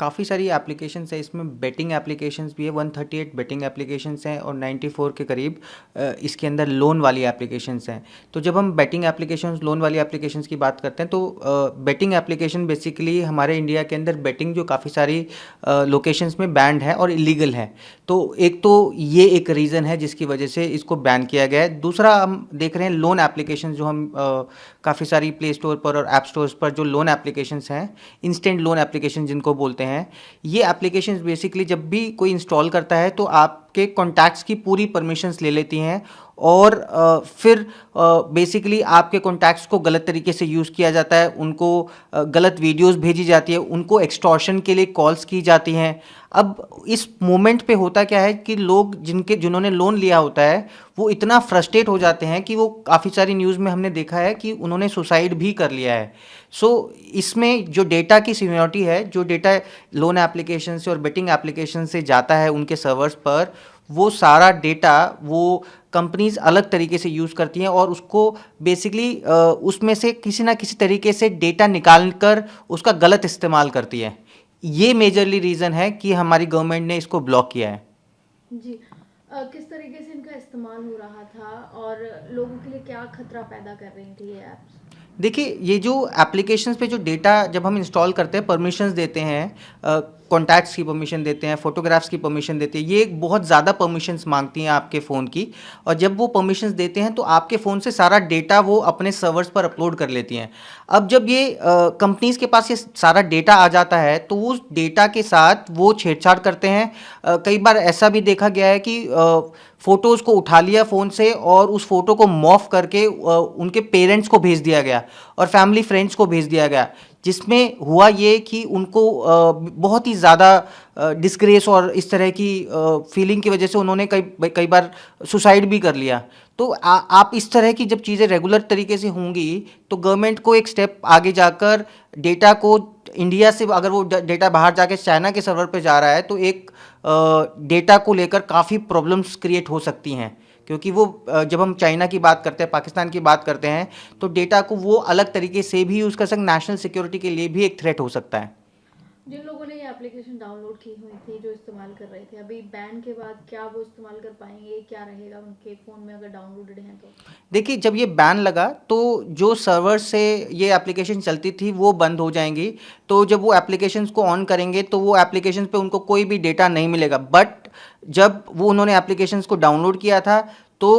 काफ़ी सारी एप्लीकेशंस है, इसमें बेटिंग एप्लीकेशंस भी है, 138 बेटिंग एप्लीकेशंस हैं और 94 के करीब इसके अंदर लोन वाली एप्लीकेशंस हैं। तो जब हम बेटिंग एप्लीकेशंस, लोन वाली एप्लीकेशंस की बात करते हैं तो बेटिंग एप्लीकेशन बेसिकली हमारे इंडिया के अंदर बेटिंग जो काफ़ी सारी लोकेशंस में बैंड है और इलीगल है। तो एक तो ये एक रीज़न है जिसकी वजह से इसको बैन किया गया है। दूसरा हम देख रहे हैं लोन एप्लीकेशन जो हम काफ़ी सारी प्ले स्टोर पर और ऐप स्टोर्स पर जो लोन एप्लीकेशंस हैं, इंस्टेंट लोन एप्लीकेशन जिनको बोलते हैं, ये एप्लीकेशंस बेसिकली जब भी कोई इंस्टॉल करता है तो आपके कॉन्टैक्ट्स की पूरी परमिशंस ले लेती हैं और फिर बेसिकली आपके कॉन्टैक्ट्स को गलत तरीके से यूज़ किया जाता है, उनको गलत वीडियोस भेजी जाती है, उनको एक्सटॉर्शन के लिए कॉल्स की जाती हैं। अब इस मोमेंट पे होता क्या है कि लोग जिन्होंने लोन लिया होता है वो इतना फ्रस्ट्रेट हो जाते हैं कि वो काफ़ी सारी न्यूज़ में हमने देखा है कि उन्होंने सुसाइड भी कर लिया है। सो इसमें जो डेटा की सिक्योरिटी है, जो डेटा लोन एप्लीकेशन से और बेटिंग एप्लीकेशन से जाता है उनके सर्वर्स पर, वो सारा डेटा वो कंपनीज अलग तरीके से यूज़ करती हैं और उसको बेसिकली उसमें से किसी ना किसी तरीके से डेटा निकाल कर उसका गलत इस्तेमाल करती है। ये मेजरली रीज़न है कि हमारी गवर्नमेंट ने इसको ब्लॉक किया है। जी। किस तरीके से इनका इस्तेमाल हो रहा था और लोगों के लिए क्या खतरा पैदा कर रही थी ये ऐप्स? देखिए, ये जो एप्लीकेशंस पे जो डेटा जब हम इंस्टॉल करते हैं, परमिशंस देते हैं, कॉन्टैक्ट्स की परमिशन देते हैं, फोटोग्राफ्स की परमिशन देते हैं, ये एक बहुत ज़्यादा परमिशंस मांगती हैं आपके फ़ोन की। और जब वो परमिशंस देते हैं तो आपके फ़ोन से सारा डेटा वो अपने सर्वर्स पर अपलोड कर लेती हैं। अब जब ये कंपनीज़ के पास ये सारा डेटा आ जाता है तो उस डेटा के साथ वो छेड़छाड़ करते हैं। कई बार ऐसा भी देखा गया है कि फ़ोटोज़ को उठा लिया फ़ोन से और उस फ़ोटो को मॉर्फ करके उनके पेरेंट्स को भेज दिया गया और फैमिली फ्रेंड्स को भेज दिया गया, जिसमें हुआ ये कि उनको बहुत ही ज़्यादा डिस्ग्रेस और इस तरह की फीलिंग की वजह से उन्होंने कई बार सुसाइड भी कर लिया। तो आप इस तरह की जब चीज़ें रेगुलर तरीके से होंगी तो गवर्नमेंट को एक स्टेप आगे जाकर डेटा को इंडिया से, अगर वो डेटा बाहर जाके चाइना के सर्वर पे जा रहा है तो एक डेटा को लेकर काफ़ी प्रॉब्लम्स क्रिएट हो सकती हैं। क्योंकि वो जब हम चाइना की बात करते हैं, पाकिस्तान की बात करते हैं, तो डेटा को वो अलग तरीके से भी यूज़ कर सकते, नेशनल सिक्योरिटी के लिए भी एक थ्रेट हो सकता है। जिन लोगों ने ये एप्लीकेशन डाउनलोड की हुई थी, जो इस्तेमाल कर रहे थे, अभी बैन के बाद क्या वो इस्तेमाल कर पाएंगे? क्या रहेगा उनके फ़ोन में अगर डाउनलोडेड हैं तो? देखिए, जब ये बैन लगा तो जो सर्वर से ये एप्लीकेशन चलती थी वो बंद हो जाएंगी। तो जब वो एप्लीकेशंस को ऑन करेंगे तो वो एप्लीकेशंस पे उनको कोई भी डेटा नहीं मिलेगा। बट जब वो उन्होंने एप्लीकेशंस को डाउनलोड किया था तो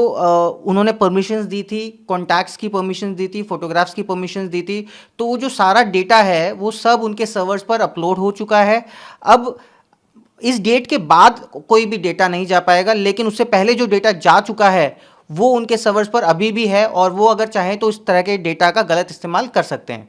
उन्होंने परमिशंस दी थी, कॉन्टैक्ट्स की परमिशंस दी थी, फोटोग्राफ्स की परमिशंस दी थी। तो वो जो सारा डेटा है वो सब उनके सर्वर्स पर अपलोड हो चुका है। अब इस डेट के बाद कोई भी डेटा नहीं जा पाएगा, लेकिन उससे पहले जो डेटा जा चुका है वो उनके सर्वर्स पर अभी भी है और वो अगर चाहें तो इस तरह के डेटा का गलत इस्तेमाल कर सकते हैं।